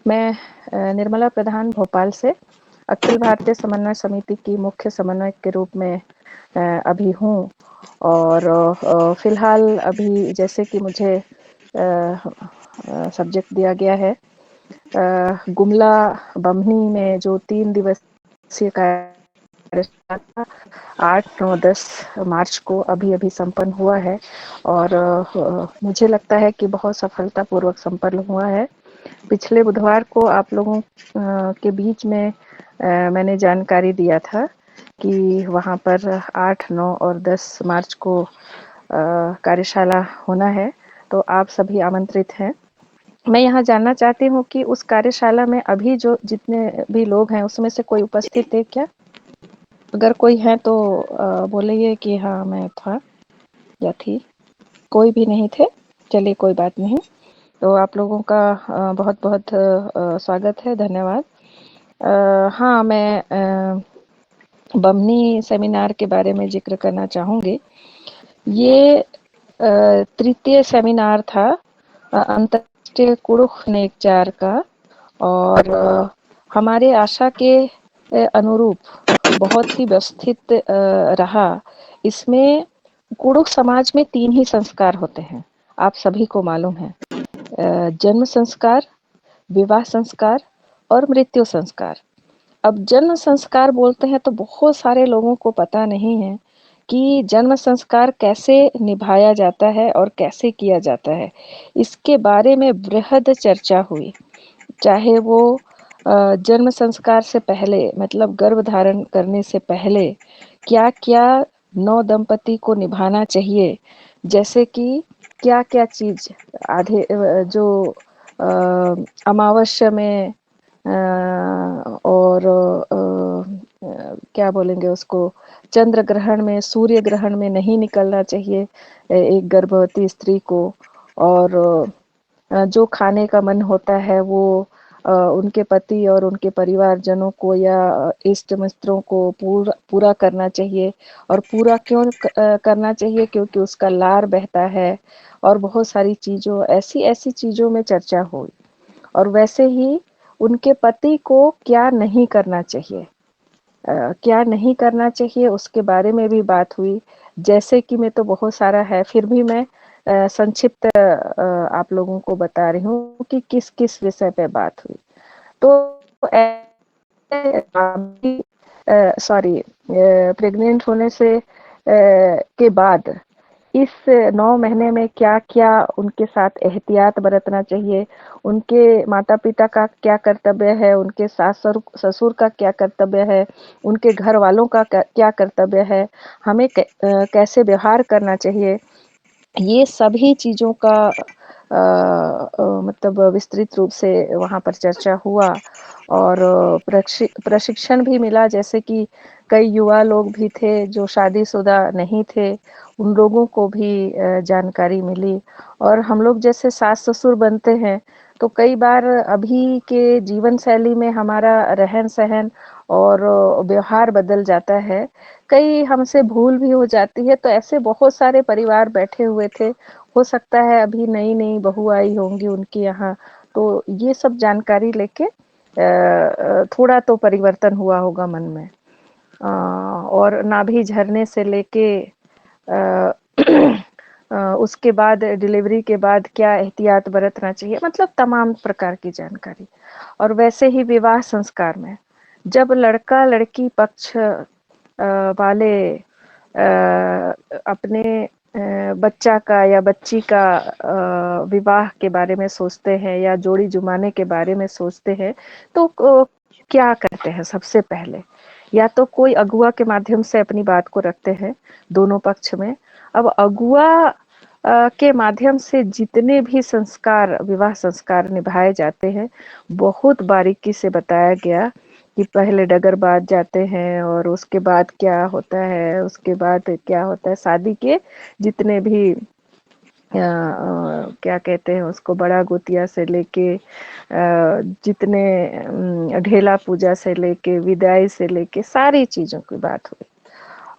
मैं निर्मला प्रधान भोपाल से अखिल भारतीय समन्वय समिति की मुख्य समन्वयक के रूप में अभी हूँ। और फिलहाल अभी जैसे कि मुझे सब्जेक्ट दिया गया है, गुमला बम्हनी में जो 3 दिवसीय कार्यशाला था 8, 9, 10 मार्च को अभी संपन्न हुआ है। और मुझे लगता है कि बहुत सफलतापूर्वक संपन्न हुआ है। पिछले बुधवार को आप लोगों के बीच में मैंने जानकारी दिया था कि वहाँ पर 8, 9 और 10 मार्च को कार्यशाला होना है, तो आप सभी आमंत्रित हैं। मैं यहाँ जानना चाहती हूँ कि उस कार्यशाला में अभी जो जितने भी लोग हैं उसमें से कोई उपस्थित थे क्या? अगर कोई है तो बोलिए कि हाँ मैं था या थी। कोई भी नहीं थे, चलिए कोई बात नहीं। तो आप लोगों का बहुत बहुत स्वागत है, धन्यवाद। हाँ, मैं बम्हनी सेमिनार के बारे में जिक्र करना चाहूँगी। ये तृतीय सेमिनार था अंतर्राष्ट्रीय कुड़ुख नेकचार का, और हमारे आशा के अनुरूप बहुत ही व्यवस्थित रहा। इसमें कुड़ुख समाज में 3 ही संस्कार होते हैं, आप सभी को मालूम है। जन्म संस्कार, विवाह संस्कार और मृत्यु संस्कार। अब जन्म संस्कार बोलते हैं तो बहुत सारे लोगों को पता नहीं है कि जन्म संस्कार कैसे निभाया जाता है और कैसे किया जाता है। इसके बारे में बृहद चर्चा हुई। चाहे वो जन्म संस्कार से पहले, मतलब गर्भ धारण करने से पहले क्या-क्या नव दंपति को निभाना चाहिए, जैसे कि क्या-क्या चीज आधे जो अमावस्या में और क्या बोलेंगे उसको, चंद्र ग्रहण में, सूर्य ग्रहण में नहीं निकलना चाहिए एक गर्भवती स्त्री को। और जो खाने का मन होता है वो उनके पति और उनके परिवारजनों को या इष्ट मित्रों को पूरा करना चाहिए। और पूरा क्यों करना चाहिए? क्योंकि उसका लार बहता है। और बहुत सारी चीज़ों, ऐसी ऐसी चीज़ों में चर्चा हुई। और वैसे ही उनके पति को क्या नहीं करना चाहिए, क्या नहीं करना चाहिए उसके बारे में भी बात हुई। जैसे कि मैं तो बहुत सारा है, फिर भी मैं संक्षिप्त आप लोगों को बता रही हूँ कि किस किस विषय पे बात हुई। तो सॉरी, प्रेग्नेंट होने से के बाद इस 9 महीने में क्या-क्या उनके साथ एहतियात बरतना चाहिए, उनके माता-पिता का क्या कर्तव्य है, उनके सास-ससुर का क्या कर्तव्य है, उनके घर वालों का क्या कर्तव्य है, हमें कैसे व्यवहार करना चाहिए, ये सभी चीज़ों का मतलब विस्तृत रूप से वहाँ पर चर्चा हुआ। और प्रशिक्षण भी मिला, जैसे कि कई युवा लोग भी थे जो शादीशुदा नहीं थे, उन लोगों को भी जानकारी मिली। और हम लोग जैसे सास-ससुर बनते हैं, तो कई बार अभी के जीवन शैली में हमारा रहन-सहन और व्यवहार बदल जाता है। कई हमसे भूल भी हो जाती है, तो ऐसे बहुत सारे परिवार बैठे हुए थे। हो सकता है अभी नई-नई बहू आई होंगी उनके यहाँ, तो ये सब जानकारी लेके थोड़ा तो परिवर्तन हुआ होगा मन में। और नाभि झरने से लेके उसके बाद डिलीवरी के बाद क्या एहतियात बरतना चाहिए, मतलब तमाम प्रकार की जानकारी। और वैसे ही विवाह संस्कार में जब लड़का लड़की पक्ष वाले अपने बच्चा का या बच्ची का विवाह के बारे में सोचते हैं या जोड़ी जुमाने के बारे में सोचते हैं, तो क्या करते हैं? सबसे पहले या तो कोई अगुआ के माध्यम से अपनी बात को रखते हैं दोनों पक्ष में। अब अगुआ के माध्यम से जितने भी संस्कार, विवाह संस्कार निभाए जाते हैं, बहुत बारीकी से बताया गया कि पहले डगर बाज जाते हैं और उसके बाद क्या होता है, उसके बाद क्या होता है। शादी के जितने भी क्या कहते हैं उसको, बड़ा गोतिया से लेके जितने ढेला पूजा से लेके विदाई से लेके सारी चीज़ों की बात हुई।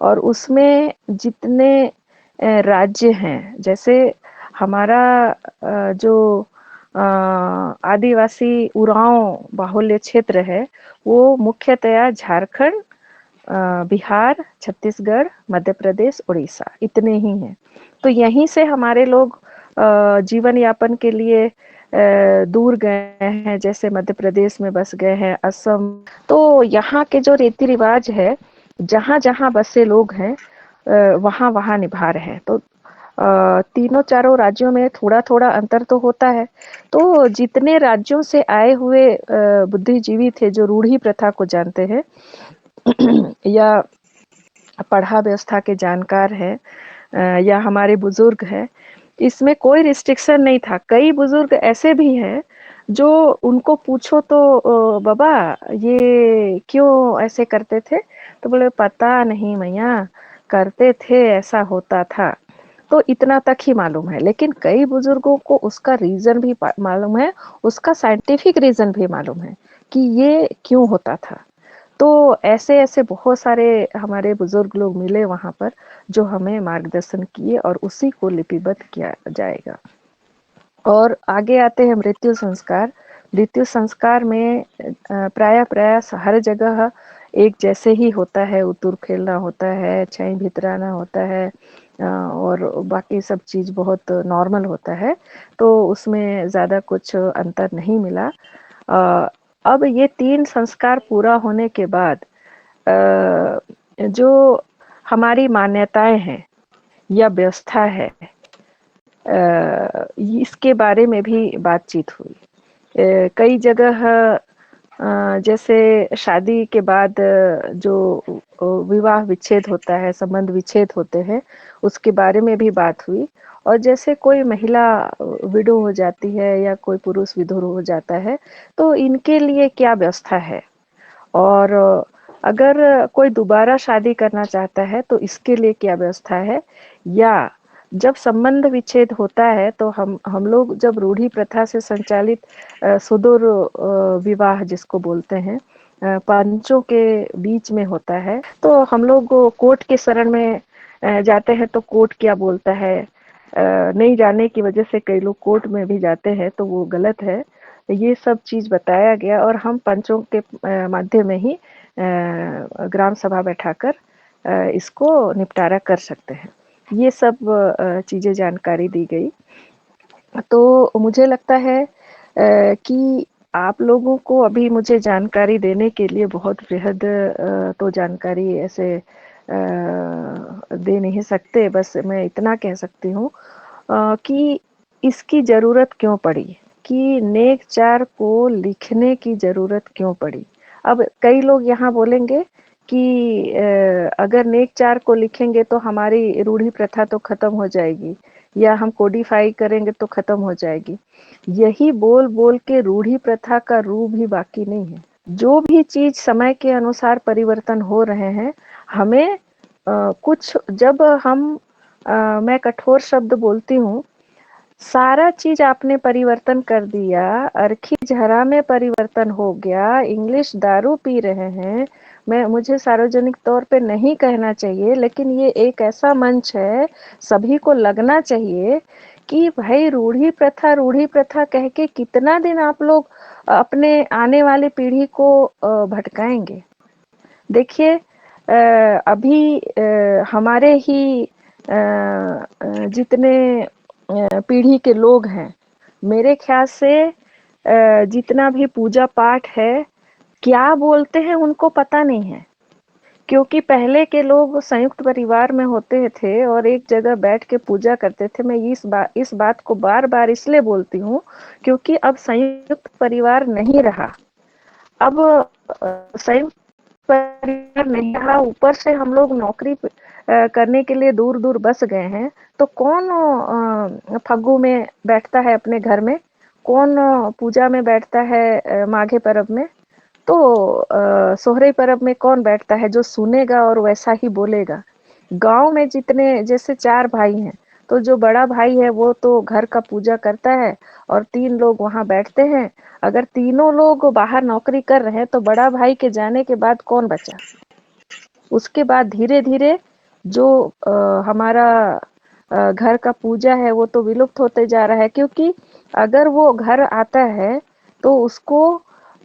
और उसमें जितने राज्य हैं, जैसे हमारा जो आदिवासी उरांव बाहुल्य क्षेत्र है, वो मुख्यतया झारखंड, बिहार, छत्तीसगढ़, मध्य प्रदेश, उड़ीसा, इतने ही हैं। तो यहीं से हमारे लोग जीवन यापन के लिए दूर गए हैं, जैसे मध्य प्रदेश में बस गए हैं, असम। तो यहाँ के जो रीति रिवाज है, जहाँ जहाँ बसे लोग हैं वहाँ वहाँ निभा रहे हैं। तो तीनों चारों राज्यों में थोड़ा थोड़ा अंतर तो होता है। तो जितने राज्यों से आए हुए बुद्धिजीवी थे जो रूढ़ी प्रथा को जानते हैं या पढ़ा व्यवस्था के जानकार हैं, या हमारे बुजुर्ग हैं, इसमें कोई रिस्ट्रिक्शन नहीं था। कई बुजुर्ग ऐसे भी हैं जो उनको पूछो तो बाबा ये क्यों ऐसे करते थे, तो बोले पता नहीं मैया, करते थे, ऐसा होता था। तो इतना तक ही मालूम है। लेकिन कई बुजुर्गों को उसका रीजन भी मालूम है, उसका साइंटिफिक रीजन भी मालूम है कि ये क्यों होता था। तो ऐसे ऐसे बहुत सारे हमारे बुजुर्ग लोग मिले वहां पर, जो हमें मार्गदर्शन किए, और उसी को लिपिबद्ध किया जाएगा। और आगे आते हैं मृत्यु संस्कार। मृत्यु संस्कार में प्राय प्रयास हर जगह एक जैसे ही होता है। उतुर खेलना होता है, छई भितराना होता है, और बाकी सब चीज बहुत नॉर्मल होता है। तो उसमें ज्यादा कुछ अंतर नहीं मिला। अब ये 3 संस्कार पूरा होने के बाद जो हमारी मान्यताएं हैं या व्यवस्था है, इसके बारे में भी बातचीत हुई। कई जगह जैसे शादी के बाद जो विवाह विच्छेद होता है, संबंध विच्छेद होते हैं, उसके बारे में भी बात हुई। और जैसे कोई महिला विडो हो जाती है या कोई पुरुष विधुर हो जाता है, तो इनके लिए क्या व्यवस्था है, और अगर कोई दोबारा शादी करना चाहता है तो इसके लिए क्या व्यवस्था है। या जब संबंध विच्छेद होता है तो हम लोग जब रूढ़ी प्रथा से संचालित सुदूर विवाह जिसको बोलते हैं, पंचों के बीच में होता है, तो हम लोग कोर्ट के शरण में जाते हैं। तो कोर्ट क्या बोलता है, नहीं जाने की वजह से कई लोग कोर्ट में भी जाते हैं, तो वो गलत है। ये सब चीज बताया गया, और हम पंचों के माध्यम में ही ग्राम सभा बैठाकर इसको निपटारा कर सकते हैं। ये सब चीजें जानकारी दी गई। तो मुझे लगता है कि आप लोगों को अभी मुझे जानकारी देने के लिए बहुत बृहद तो जानकारी ऐसे दे नहीं सकते। बस मैं इतना कह सकती हूँ कि इसकी जरूरत क्यों पड़ी, कि नेक चार को लिखने की जरूरत क्यों पड़ी। अब कई लोग यहाँ बोलेंगे कि अगर नेक चार को लिखेंगे तो हमारी रूढ़ी प्रथा तो खत्म हो जाएगी, या हम कोडिफाई करेंगे तो खत्म हो जाएगी। यही बोल बोल के रूढ़ी प्रथा का रूप भी बाकी नहीं है। जो भी चीज समय के अनुसार परिवर्तन हो रहे हैं, हमें कुछ जब हम मैं कठोर शब्द बोलती हूँ, सारा चीज आपने परिवर्तन कर दिया, अर्खी झरा में परिवर्तन हो गया, इंग्लिश दारू पी रहे हैं। मुझे सार्वजनिक तौर पे नहीं कहना चाहिए, लेकिन ये एक ऐसा मंच है, सभी को लगना चाहिए कि भाई रूढ़ी प्रथा कह के कितना दिन आप लोग अपने आने वाली पीढ़ी को भटकाएंगे। देखिए अभी हमारे ही जितने पीढ़ी के लोग हैं, मेरे ख्याल से जितना भी पूजा पाठ है, क्या बोलते हैं उनको पता नहीं है। क्योंकि पहले के लोग संयुक्त परिवार में होते थे और एक जगह बैठ के पूजा करते थे। मैं इस बात को बार बार इसलिए बोलती हूँ क्योंकि अब संयुक्त परिवार नहीं रहा। अब संयुक्त परिवार नहीं रहा, ऊपर से हम लोग नौकरी करने के लिए दूर दूर बस गए हैं। तो कौन फग्गू में बैठता है अपने घर में, कौन पूजा में बैठता है माघे पर्व में, तो सोहरे पर्व में कौन बैठता है जो सुनेगा और वैसा ही बोलेगा। गांव में जितने जैसे 4 भाई हैं, तो जो बड़ा भाई है वो तो घर का पूजा करता है और 3 लोग वहां बैठते हैं। अगर तीनों लोग बाहर नौकरी कर रहे हैं तो बड़ा भाई के जाने के बाद कौन बचा। उसके बाद धीरे धीरे जो हमारा घर का पूजा है वो तो विलुप्त होते जा रहा है, क्योंकि अगर वो घर आता है तो उसको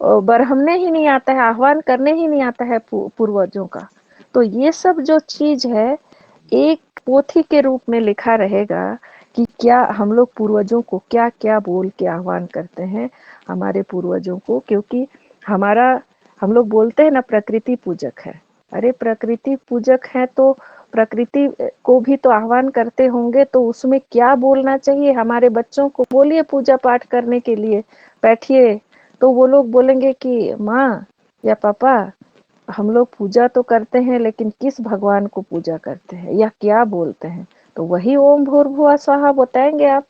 बरहमने ही नहीं आता है, आह्वान करने ही नहीं आता है पूर्वजों का। तो ये सब जो चीज है एक पोथी के रूप में लिखा रहेगा कि क्या हम लोग पूर्वजों को क्या क्या बोल के आह्वान करते हैं हमारे पूर्वजों को। क्योंकि हमारा, हम लोग बोलते हैं ना प्रकृति पूजक है। अरे प्रकृति पूजक है तो प्रकृति को भी तो आह्वान करते होंगे, तो उसमें क्या बोलना चाहिए। हमारे बच्चों को बोलिए पूजा पाठ करने के लिए बैठिए, तो वो लोग बोलेंगे कि माँ या पापा हम लोग पूजा तो करते हैं लेकिन किस भगवान को पूजा करते हैं या क्या बोलते हैं। तो वही ओम भूर्भुवः स्वाहा बताएंगे आप,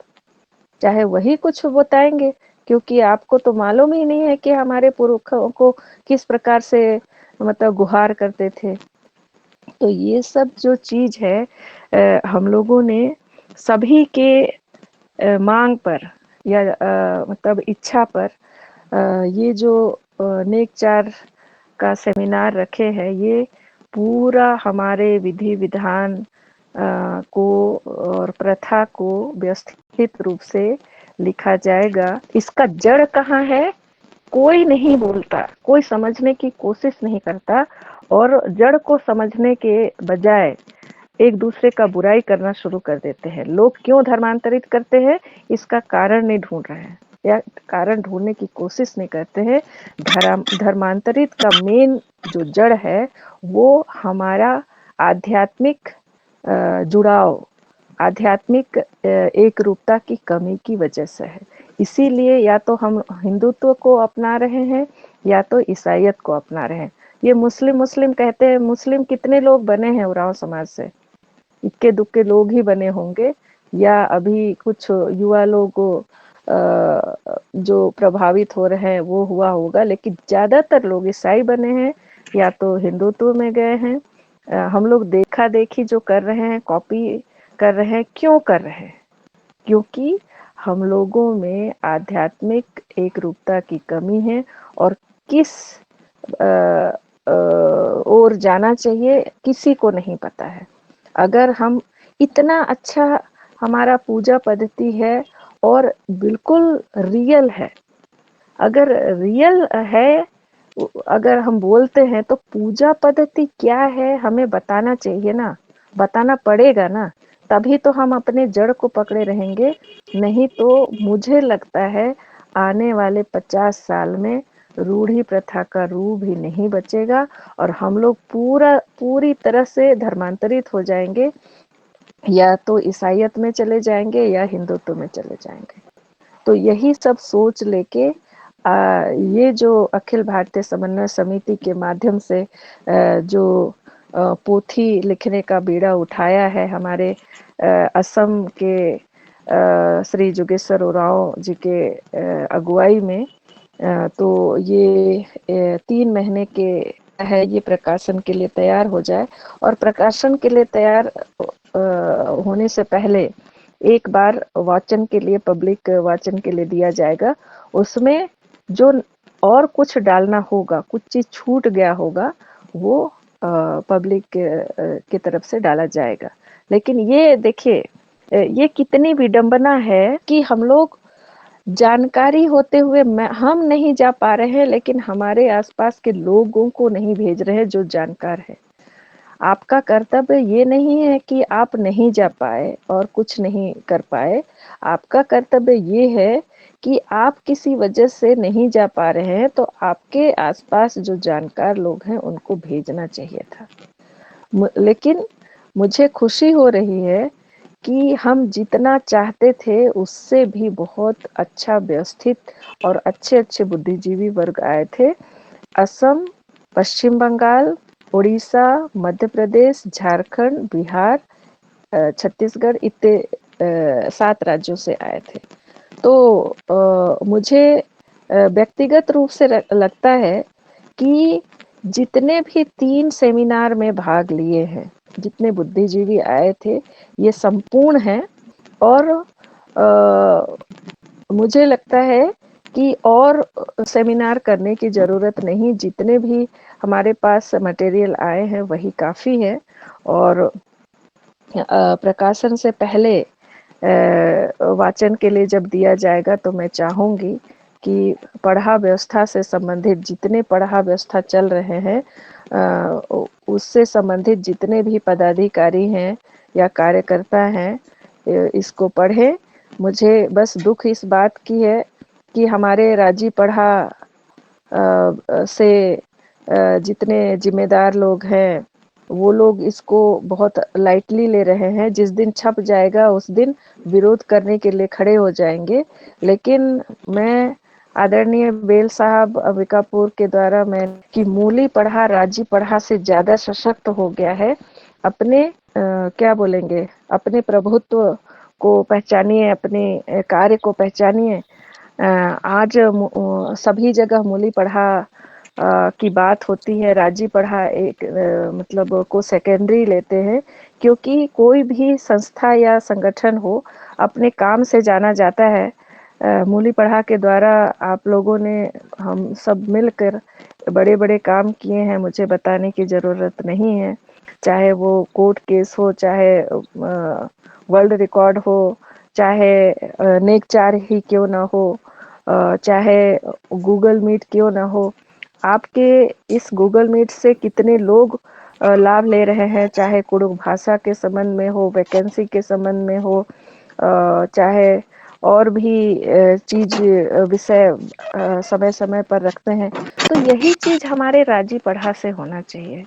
चाहे वही कुछ बताएंगे, क्योंकि आपको तो मालूम ही नहीं है कि हमारे पुरखों को किस प्रकार से मतलब गुहार करते थे। तो ये सब जो चीज है हम लोगों ने सभी के मांग पर या मतलब इच्छा पर ये जो नेकचार का सेमिनार रखे हैं, ये पूरा हमारे विधि विधान को और प्रथा को व्यवस्थित रूप से लिखा जाएगा। इसका जड़ कहाँ है कोई नहीं बोलता, कोई समझने की कोशिश नहीं करता, और जड़ को समझने के बजाय एक दूसरे का बुराई करना शुरू कर देते हैं। लोग क्यों धर्मांतरित करते हैं इसका कारण नहीं ढूंढ रहे हैं या कारण ढूंढने की कोशिश नहीं करते हैं। धर्मांतरित का मेन जो जड़ है वो हमारा आध्यात्मिक जुड़ाव, आध्यात्मिक एक रूपता की कमी की वजह से है। इसीलिए या तो हम हिंदुत्व को अपना रहे हैं या तो ईसाइयत को अपना रहे हैं। ये मुस्लिम मुस्लिम कहते हैं, मुस्लिम कितने लोग बने हैं उरांव समाज से, इक्के दुक्के लोग ही बने होंगे, या अभी कुछ युवा लोग जो प्रभावित हो रहे हैं वो हुआ होगा, लेकिन ज्यादातर लोग ईसाई बने हैं या तो हिंदुत्व में गए हैं। हम लोग देखा देखी जो कर रहे हैं, कॉपी कर रहे हैं, क्यों कर रहे हैं? क्योंकि हम लोगों में आध्यात्मिक एक रूपता की कमी है, और किस ओर जाना चाहिए किसी को नहीं पता है। अगर हम इतना अच्छा हमारा पूजा पद्धति है और बिल्कुल रियल है, अगर रियल है, अगर हम बोलते हैं तो पूजा पद्धति क्या है हमें बताना चाहिए ना, बताना पड़ेगा ना, तभी तो हम अपने जड़ को पकड़े रहेंगे। नहीं तो मुझे लगता है आने वाले 50 साल में रूढ़ी प्रथा का रूप भी नहीं बचेगा और हम लोग पूरी तरह से धर्मांतरित हो जाएंगे, या तो ईसाइयत में चले जाएंगे या हिंदुत्व में चले जाएंगे। तो यही सब सोच लेके ये जो अखिल भारतीय समन्वय समिति के माध्यम से जो पोथी लिखने का बीड़ा उठाया है हमारे असम के श्री जोगेश्वर उरांव जी के अगुवाई में, तो ये 3 महीने के है, ये प्रकाशन के लिए तैयार हो जाए। और प्रकाशन के लिए तैयार होने से पहले एक बार वाचन के लिए, पब्लिक वाचन के लिए दिया जाएगा। उसमें जो और कुछ डालना होगा, कुछ चीज छूट गया होगा, वो पब्लिक की तरफ से डाला जाएगा। लेकिन ये देखिए ये कितनी विडंबना है कि हम लोग जानकारी होते हुए हम नहीं जा पा रहे हैं, लेकिन हमारे आसपास के लोगों को नहीं भेज रहे हैं जो जानकार है। आपका कर्तव्य ये नहीं है कि आप नहीं जा पाए और कुछ नहीं कर पाए, आपका कर्तव्य ये है कि आप किसी वजह से नहीं जा पा रहे हैं तो आपके आसपास जो जानकार लोग हैं उनको भेजना चाहिए था। लेकिन मुझे खुशी हो रही है कि हम जितना चाहते थे उससे भी बहुत अच्छा व्यवस्थित और अच्छे अच्छे बुद्धिजीवी वर्ग आए थे। असम, पश्चिम बंगाल, उड़ीसा, मध्य प्रदेश, झारखंड, बिहार, छत्तीसगढ़, इतने 7 राज्यों से आए थे। तो मुझे व्यक्तिगत रूप से लगता है कि जितने भी 3 सेमिनार में भाग लिए हैं, जितने बुद्धिजीवी आए थे, ये संपूर्ण हैं। और मुझे लगता है कि और सेमिनार करने की ज़रूरत नहीं, जितने भी हमारे पास मटेरियल आए हैं वही काफ़ी है। और प्रकाशन से पहले वाचन के लिए जब दिया जाएगा तो मैं चाहूँगी कि पढ़ा व्यवस्था से संबंधित जितने पढ़ा व्यवस्था चल रहे हैं उससे संबंधित जितने भी पदाधिकारी हैं या कार्यकर्ता हैं इसको पढ़ें। मुझे बस दुख इस बात की है कि हमारे राजी पढ़ा से जितने जिम्मेदार लोग हैं वो लोग इसको बहुत लाइटली ले रहे हैं। जिस दिन छप जाएगा उस दिन विरोध करने के लिए खड़े हो जाएंगे। लेकिन मैं आदरणीय बेल साहब अंबिकापुर के द्वारा मैं कि मूली पढ़ा राजी पढ़ा से ज्यादा सशक्त हो गया है। अपने क्या बोलेंगे, अपने प्रभुत्व को पहचानिए, अपने कार्य को पहचानिए। आज सभी जगह मूली पढ़ा की बात होती है, राजी पढ़ा एक मतलब को सेकेंडरी लेते हैं, क्योंकि कोई भी संस्था या संगठन हो अपने काम से जाना जाता है। मूली पढ़ा के द्वारा आप लोगों ने हम सब मिलकर बड़े-बड़े काम किए हैं, मुझे बताने की ज़रूरत नहीं है। चाहे वो कोर्ट केस हो, चाहे वर्ल्ड रिकॉर्ड हो, चाहे नेक 4 ही क्यों ना हो, चाहे गूगल मीट क्यों ना हो। आपके इस गूगल मीट से कितने लोग लाभ ले रहे हैं, चाहे कुडुख भाषा के संबंध में हो, वैकेंसी के संबंध में हो, चाहे और भी चीज विषय समय समय पर रखते हैं। तो यही चीज हमारे राजी पढ़ा से होना चाहिए।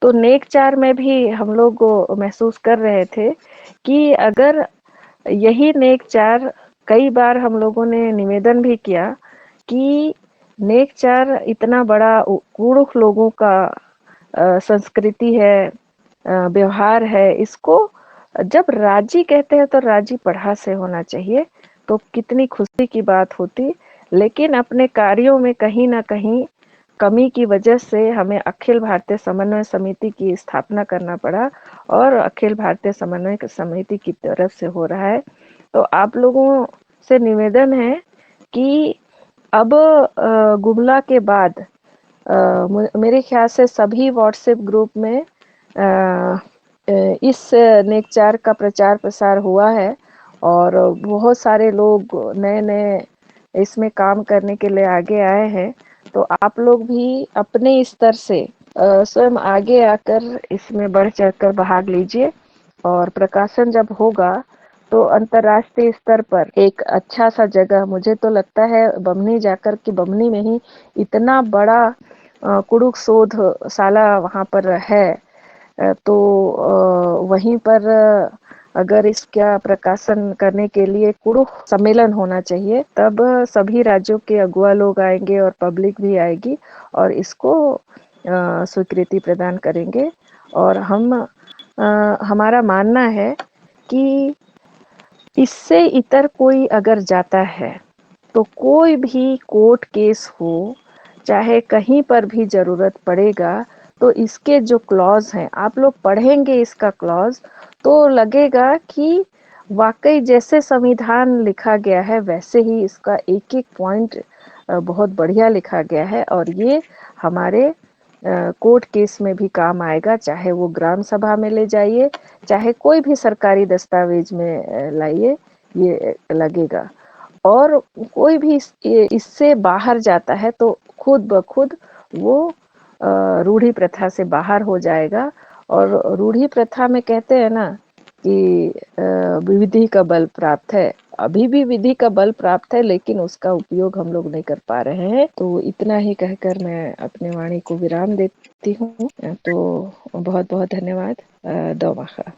तो नेक 4 में भी हम लोग महसूस कर रहे थे कि अगर यही नेक 4 कई बार हम लोगों ने निवेदन भी किया कि नेक 4 इतना बड़ा कुडुख लोगों का संस्कृति है, व्यवहार है, इसको जब राजी कहते हैं तो राजी पढ़ा से होना चाहिए, तो कितनी खुशी की बात होती। लेकिन अपने कार्यों में कहीं ना कहीं कमी की वजह से हमें अखिल भारतीय समन्वय समिति की स्थापना करना पड़ा और अखिल भारतीय समन्वय समिति की तरफ से हो रहा है। तो आप लोगों से निवेदन है कि अब गुमला के बाद मेरे ख्याल से सभी व्हाट्सएप ग्रुप में इस नेक 4 का प्रचार प्रसार हुआ है और बहुत सारे लोग नए नए इसमें काम करने के लिए आगे आए हैं। तो आप लोग भी अपने स्तर से स्वयं आगे आकर इसमें बढ़ चढ़कर भाग लीजिए और प्रकाशन जब होगा तो अंतर्राष्ट्रीय स्तर पर एक अच्छा सा जगह, मुझे तो लगता है बमनी जाकर कि बमनी में ही इतना बड़ा कुडुख शोधशाला वहाँ पर है, तो वहीं पर अगर इसका प्रकाशन करने के लिए कुडुख सम्मेलन होना चाहिए, तब सभी राज्यों के अगुआ लोग आएंगे और पब्लिक भी आएगी और इसको स्वीकृति प्रदान करेंगे। और हमारा मानना है कि इससे इतर कोई अगर जाता है तो कोई भी कोर्ट केस हो, चाहे कहीं पर भी जरूरत पड़ेगा, तो इसके जो क्लॉज हैं आप लोग पढ़ेंगे, इसका क्लॉज तो लगेगा कि वाकई जैसे संविधान लिखा गया है वैसे ही इसका एक एक पॉइंट बहुत बढ़िया लिखा गया है और ये हमारे कोर्ट केस में भी काम आएगा। चाहे वो ग्राम सभा में ले जाइए, चाहे कोई भी सरकारी दस्तावेज में लाइए, ये लगेगा। और कोई भी इससे बाहर जाता है तो खुद ब खुद वो रूढ़ी प्रथा से बाहर हो जाएगा। और रूढ़ी प्रथा में कहते हैं ना कि विधि का बल प्राप्त है, अभी भी विधि का बल प्राप्त है, लेकिन उसका उपयोग हम लोग नहीं कर पा रहे हैं। तो इतना ही कहकर मैं अपनी वाणी को विराम देती हूँ। तो बहुत बहुत धन्यवाद। दो माखा।